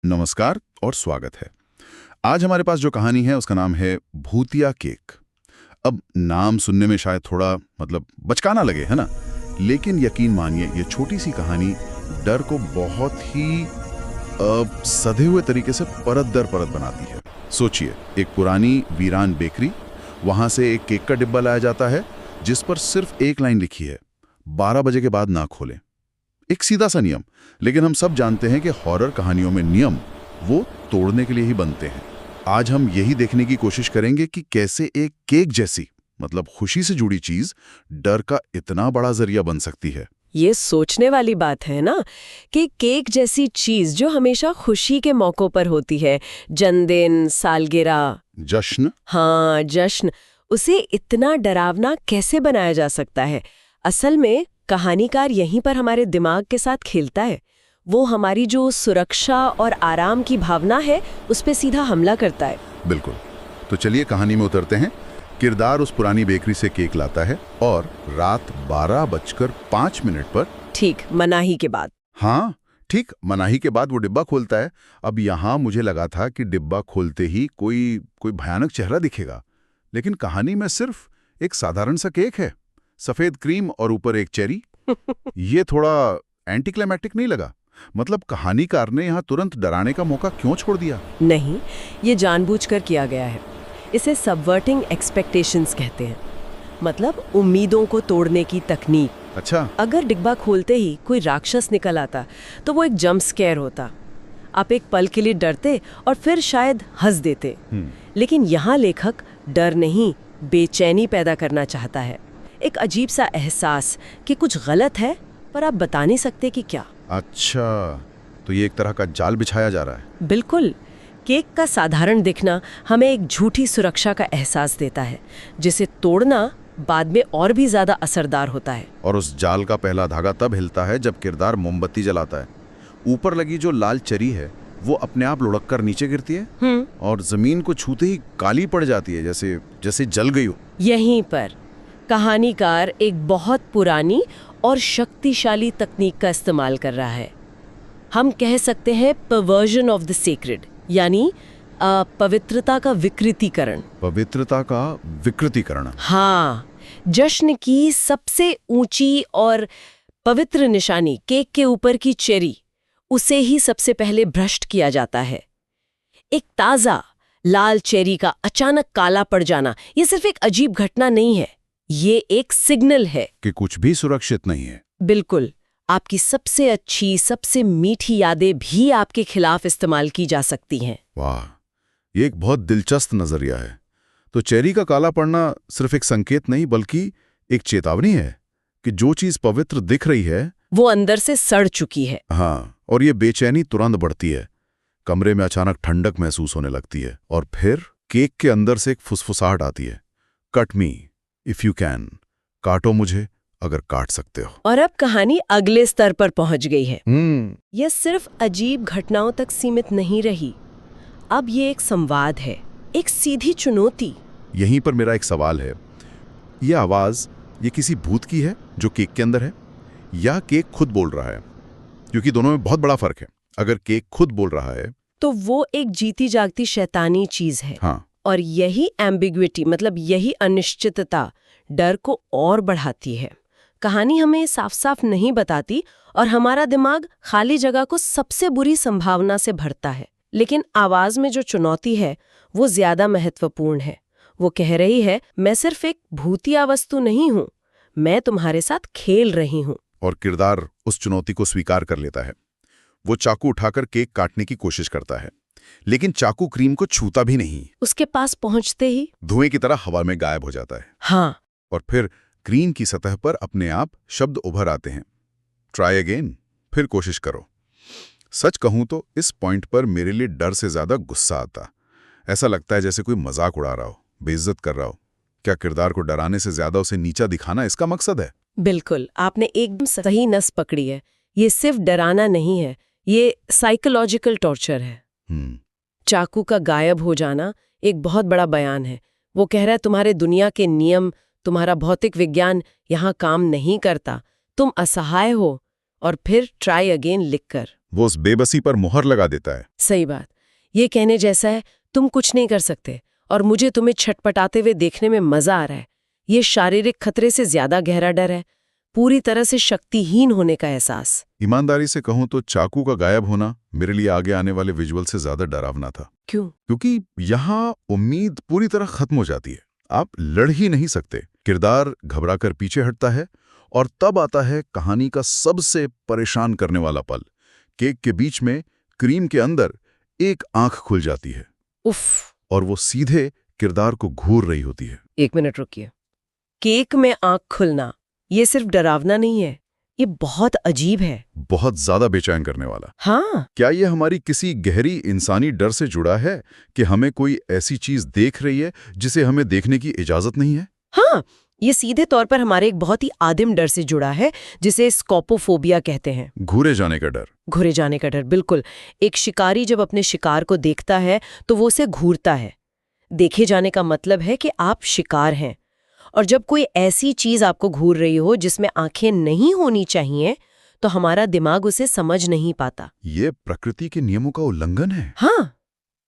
नमस्कार और स्वागत है। आज हमारे पास जो कहानी है उसका नाम है भूतिया केक। अब नाम सुनने में शायद थोड़ा बचकाना लगे, है ना? लेकिन यकीन मानिए ये छोटी सी कहानी डर को बहुत ही सधे हुए तरीके से परत दर परत बनाती है। सोचिए, एक पुरानी वीरान बेकरी, वहां से एक केक का डिब्बा लाया जाता है जिस पर सिर्फ एक लाइन लिखी है, 12 बजे के बाद ना खोलें। एक सीधा सा नियम, लेकिन हम सब जानते हैं कि हॉरर कहानियों में नियम वो तोड़ने के लिए ही बनते हैं। आज हम यही देखने की कोशिश करेंगे कि कैसे एक केक जैसी खुशी से जुड़ी चीज डर का इतना बड़ा जरिया बन सकती है। ये सोचने वाली बात है ना कि केक जैसी चीज जो हमेशा खुशी के मौकों पर होती है, जन्मदिन, सालगिरह, जश्न। हाँ, जश्न, उसे इतना डरावना कैसे बनाया जा सकता है? असल में कहानीकार यहीं पर हमारे दिमाग के साथ खेलता है। वो हमारी जो सुरक्षा और आराम की भावना है उस पे सीधा हमला करता है। बिल्कुल। तो चलिए कहानी में उतरते हैं। किरदार उस पुरानी बेकरी से केक लाता है और रात 12:05 पर, ठीक मनाही के बाद। हाँ ठीक मनाही के बाद वो डिब्बा खोलता है। अब यहाँ मुझे लगा था कि डिब्बा खोलते ही कोई भयानक चेहरा दिखेगा, लेकिन कहानी में सिर्फ एक साधारण सा केक है, सफेद क्रीम और ऊपर एक चेरी। ये थोड़ा एंटी क्लाइमैटिक नहीं लगा? कहानीकार ने यहाँ तुरंत डराने का मौका क्यों छोड़ दिया? नहीं, ये जानबूझकर किया गया है। इसे सबवर्टिंग एक्सपेक्टेशंस कहते हैं, उम्मीदों को तोड़ने की तकनीक। अच्छा। अगर डिब्बा खोलते ही कोई राक्षस निकल आता तो वो एक जंप स्केयर होता। आप एक पल के लिए डरते और फिर शायद हंस देते। लेकिन यहाँ लेखक डर नहीं, बेचैनी पैदा करना चाहता है। एक अजीब सा एहसास कि कुछ गलत है, पर आप बता नहीं सकते कि क्या। अच्छा, तो ये एक तरह का जाल बिछाया जा रहा है। बिल्कुल। केक का साधारण दिखना हमें एक झूठी सुरक्षा का एहसास देता है, जिसे तोड़ना बाद में और भी ज्यादा असरदार होता है। और उस जाल का पहला धागा तब हिलता है जब किरदार मोमबत्ती जलाता है। ऊपर लगी जो लाल चरी है वो अपने आप लुढ़क कर नीचे गिरती है और जमीन को छूते ही काली पड़ जाती है, जैसे जल गई हो। यहीं पर कहानीकार एक बहुत पुरानी और शक्तिशाली तकनीक का इस्तेमाल कर रहा है। हम कह सकते हैं परवर्जन ऑफ द सेक्रेड, यानी पवित्रता का विकृतीकरण। पवित्रता का विकृतीकरण। हाँ, जश्न की सबसे ऊंची और पवित्र निशानी, केक के ऊपर की चेरी, उसे ही सबसे पहले भ्रष्ट किया जाता है। एक ताजा लाल चेरी का अचानक काला पड़ जाना ये सिर्फ एक अजीब घटना नहीं है, ये एक सिग्नल है कि कुछ भी सुरक्षित नहीं है। बिल्कुल। आपकी सबसे अच्छी, सबसे मीठी यादें भी आपके खिलाफ इस्तेमाल की जा सकती हैं। वाह, ये एक बहुत दिलचस्प नजरिया है। तो चेरी का काला पड़ना सिर्फ एक संकेत नहीं बल्कि एक चेतावनी है कि जो चीज पवित्र दिख रही है वो अंदर से सड़ चुकी है। हाँ, और ये बेचैनी तुरंत बढ़ती है। कमरे में अचानक ठंडक महसूस होने लगती है और फिर केक के अंदर से एक फुसफुसाहट आती है, cut me if you can, काटो मुझे अगर काट सकते हो। और अब कहानी अगले स्तर पर पहुंच गई है। यह सिर्फ अजीब घटनाओं तक सीमित नहीं रही, अब ये एक संवाद है, एक सीधी चुनौती। यहीं पर मेरा एक सवाल है, ये आवाज ये किसी भूत की है जो केक के अंदर है, या केक खुद बोल रहा है? क्योंकि दोनों में बहुत बड़ा फर्क है। अगर केक खुद बोल रहा है तो वो एक जीती जागती शैतानी चीज है। हाँ। और यही एम्बिग्विटी, यही अनिश्चितता डर को और बढ़ाती है। कहानी हमें साफ साफ नहीं बताती और हमारा दिमाग खाली जगह को सबसे बुरी संभावना से भरता है। लेकिन आवाज में जो चुनौती है वो ज्यादा महत्वपूर्ण है। वो कह रही है, मैं सिर्फ एक भूतिया वस्तु नहीं हूं, मैं तुम्हारे साथ खेल रही हूं। और किरदार उस चुनौती को स्वीकार कर लेता है। वो चाकू उठाकर केक काटने की कोशिश करता है, लेकिन चाकू क्रीम को छूता भी नहीं। उसके पास पहुंचते ही धुएं की तरह हवा में गायब हो जाता है। हाँ। और फिर क्रीम की सतह पर अपने आप शब्द उभर आते हैं, ट्राई अगेन, फिर कोशिश करो। सच कहूं तो इस पॉइंट पर मेरे लिए डर से ज्यादा गुस्सा आता। ऐसा लगता है जैसे कोई मजाक उड़ा रहा हो, बेइज्जत कर रहा हो। क्या किरदार को डराने से ज्यादा उसे नीचा दिखाना इसका मकसद है? बिल्कुल, आपने एकदम सही नस पकड़ी है। ये सिर्फ डराना नहीं है, ये साइकोलॉजिकल टॉर्चर है। चाकू का गायब हो जाना एक बहुत बड़ा बयान है। वो कह रहा है तुम्हारे दुनिया के नियम, तुम्हारा भौतिक विज्ञान यहाँ काम नहीं करता, तुम असहाय हो। और फिर ट्राई अगेन लिखकर वो उस बेबसी पर मुहर लगा देता है। सही बात। ये कहने जैसा है, तुम कुछ नहीं कर सकते और मुझे तुम्हें छटपटाते हुए देखने में मजा आ रहा है। ये शारीरिक खतरे से ज्यादा गहरा डर है, पूरी तरह से शक्तिहीन होने का एहसास। ईमानदारी से कहूं तो चाकू का गायब होना मेरे लिए आगे आने वाले विजुअल से ज्यादा डरावना था। क्यों? क्योंकि यहाँ उम्मीद पूरी तरह खत्म हो जाती है। आप लड़ ही नहीं सकते। किरदार घबराकर पीछे हटता है और तब आता है कहानी का सबसे परेशान करने वाला पल। केक के बीच में क्रीम के अंदर एक आंख खुल जाती है। उफ। और वो सीधे किरदार को घूर रही होती है। 1 मिनट रुकिए। केक में आंख खुलना, ये सिर्फ डरावना नहीं है, ये बहुत अजीब है। बहुत ज्यादा बेचैन करने वाला। हाँ। क्या ये हमारी किसी गहरी इंसानी डर से जुड़ा है कि हमें कोई ऐसी चीज देख रही है जिसे हमें देखने की इजाजत नहीं है? हाँ, ये सीधे तौर पर हमारे एक बहुत ही आदिम डर से जुड़ा है, जिसे स्कोपोफोबिया कहते हैं। घूरे जाने का डर। घूरे जाने का डर, बिल्कुल। एक शिकारी जब अपने शिकार को देखता है तो वो उसे घूरता है। देखे जाने का मतलब है कि आप शिकार हैं, और जब कोई ऐसी चीज आपको घूर रही हो जिसमें आंखें नहीं होनी चाहिए, तो हमारा दिमाग उसे समझ नहीं पाता। ये प्रकृति के नियमों का उल्लंघन है। हाँ,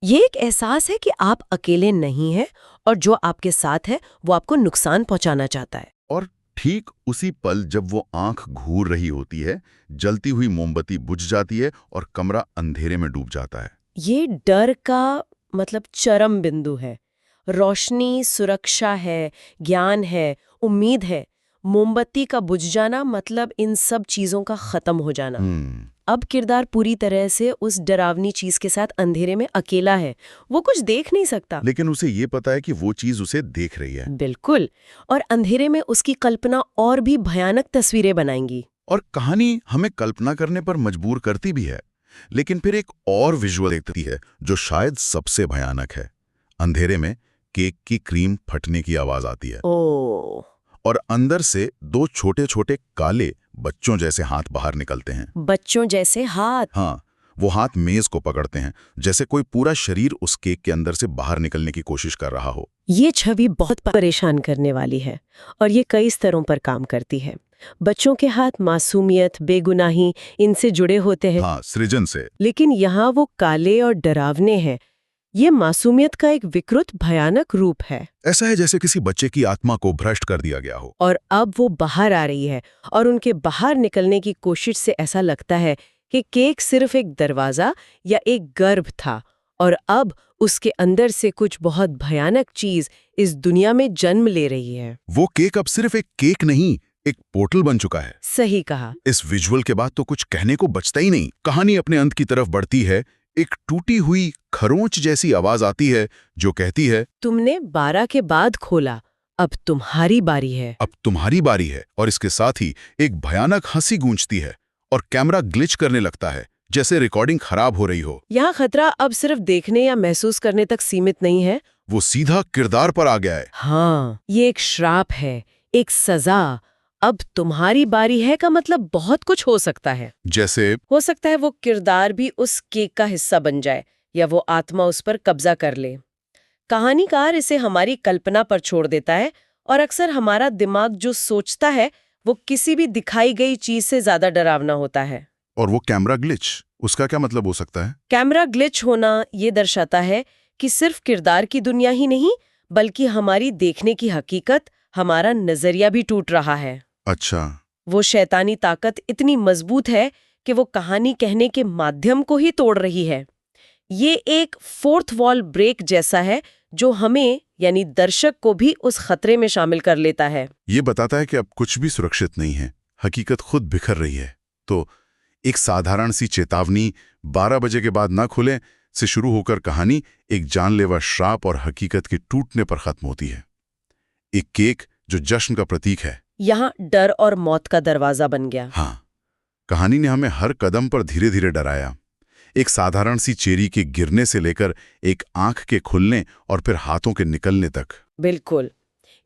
ये एक एहसास है कि आप अकेले नहीं हैं और जो आपके साथ है वो आपको नुकसान पहुंचाना चाहता है। और ठीक उसी पल जब वो आंख घूर रही होती है, जलती हुई मोमबत्ती बुझ जाती है और कमरा अंधेरे में डूब जाता है। ये डर का मतलब चरम बिंदु है। रोशनी सुरक्षा है, ज्ञान है, उम्मीद है। मोमबत्ती का बुझ जाना मतलब इन सब चीजों का खत्म हो जाना। अब किरदार पूरी तरह से उस डरावनी चीज के साथ अंधेरे में अकेला है। वो कुछ देख नहीं सकता, लेकिन उसे ये पता है कि वो चीज उसे देख रही है। बिल्कुल। और अंधेरे में उसकी कल्पना और भी भयानक तस्वीरें बनाएंगी। और कहानी हमें कल्पना करने पर मजबूर करती भी है, लेकिन फिर एक और विजुअल देखती है जो शायद सबसे भयानक है। अंधेरे में केक की क्रीम फटने की आवाज आती है। ओह। और अंदर से 2 छोटे-छोटे काले बच्चों जैसे हाथ बाहर निकलते हैं। बच्चों जैसे हाथ? हाँ, वो हाथ मेज को पकड़ते हैं, जैसे कोई पूरा शरीर उस केक के अंदर से बाहर निकलने की कोशिश कर रहा हो। ये छवि बहुत परेशान करने वाली है और ये कई स्तरों पर काम करती है। बच्चों के हाथ मासूमियत, बेगुनाही, इनसे जुड़े होते हैं। हाँ, सृजन से। लेकिन यहाँ वो काले और डरावने हैं। ये मासूमियत का एक विकृत भयानक रूप है। ऐसा है जैसे किसी बच्चे की आत्मा को भ्रष्ट कर दिया गया हो। और अब वो बाहर आ रही है और उनके बाहर निकलने की कोशिश से ऐसा लगता है कि केक सिर्फ एक दरवाजा या एक गर्भ था, और अब उसके अंदर से कुछ बहुत भयानक चीज इस दुनिया में जन्म ले रही है। वो केक अब सिर्फ एक केक नहीं, एक पोर्टल बन चुका है। सही कहा। इस विजुअल के बाद तो कुछ कहने को बचता ही नहीं। कहानी अपने अंत की तरफ बढ़ती है। एक टूटी हुई खरोंच जैसी आवाज आती है जो कहती है, तुमने 12 के बाद खोला, अब तुम्हारी बारी है। अब तुम्हारी बारी है। और इसके साथ ही एक भयानक हंसी गूंजती है और कैमरा ग्लिच करने लगता है, जैसे रिकॉर्डिंग खराब हो रही हो। यहाँ खतरा अब सिर्फ देखने या महसूस करने तक सीमित नहीं है, वो सीधा किरदार पर आ गया है। हाँ, ये एक श्राप है, एक सजा। अब तुम्हारी बारी है का मतलब बहुत कुछ हो सकता है। जैसे हो सकता है वो किरदार भी उस केक का हिस्सा बन जाए, या वो आत्मा उस पर कब्जा कर ले। कहानीकार इसे हमारी कल्पना पर छोड़ देता है, और अक्सर हमारा दिमाग जो सोचता है वो किसी भी दिखाई गई चीज से ज्यादा डरावना होता है। और वो कैमरा ग्लिच, उसका क्या मतलब हो सकता है? कैमरा ग्लिच होना ये दर्शाता है कि सिर्फ किरदार की दुनिया ही नहीं, बल्कि हमारी देखने की हकीकत, हमारा नजरिया भी टूट रहा है। अच्छा। वो शैतानी ताकत इतनी मजबूत है कि वो कहानी कहने के माध्यम को ही तोड़ रही है। ये एक फोर्थ वॉल ब्रेक जैसा है जो हमें यानी दर्शक को भी उस खतरे में शामिल कर लेता है। ये बताता है कि अब कुछ भी सुरक्षित नहीं है, हकीकत खुद बिखर रही है। तो एक साधारण सी चेतावनी 12 बजे के बाद ना खुलें से शुरू होकर कहानी एक जानलेवा श्राप और हकीकत के टूटने पर खत्म होती है। एक केक जो जश्न का प्रतीक है, यहाँ डर और मौत का दरवाजा बन गया। हाँ, कहानी ने हमें हर कदम पर धीरे धीरे डराया। एक साधारण सी चेरी के गिरने से लेकर एक आंख के खुलने और फिर हाथों के निकलने तक। बिल्कुल।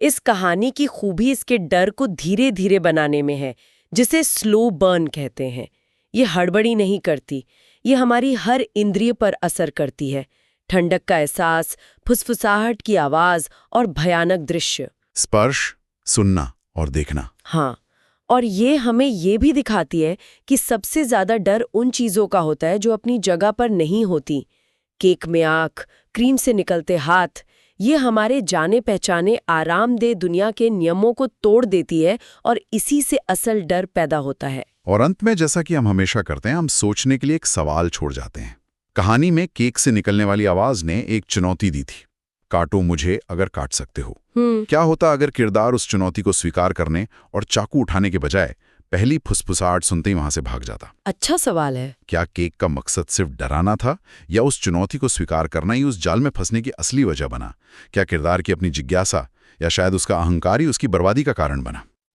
इस कहानी की खूबी इसके डर को धीरे धीरे बनाने में है, जिसे स्लो बर्न कहते हैं। ये हड़बड़ी नहीं करती, ये हमारी हर इंद्रिय पर असर करती है। ठंडक का एहसास, फुसफुसाहट की आवाज और भयानक दृश्य। स्पर्श, सुनना और देखना। हाँ, और ये हमें ये भी दिखाती है कि सबसे ज्यादा डर उन चीजों का होता है जो अपनी जगह पर नहीं होती। केक में आंख, क्रीम से निकलते हाथ, ये हमारे जाने पहचाने आरामदेह दुनिया के नियमों को तोड़ देती है और इसी से असल डर पैदा होता है। और अंत में जैसा कि हम हमेशा करते हैं, हम सोचने के लिए एक सवाल छोड़ जाते हैं। कहानी में केक से निकलने वाली आवाज ने एक चुनौती दी थी, काटो मुझे अगर काट सकते हो। क्या होता अगर किरदार उस चुनौती को स्वीकार करने और चाकू उठाने के बजाय पहली फुसफुसाहट सुनते ही वहां से भाग जाता? अच्छा सवाल है। क्या केक का मकसद सिर्फ डराना था, या उस चुनौती को स्वीकार करना ही उस जाल में फंसने की असली वजह बना? क्या किरदार की अपनी जिज्ञासा या शायद उसका अहंकार ही उसकी बर्बादी का कारण बना?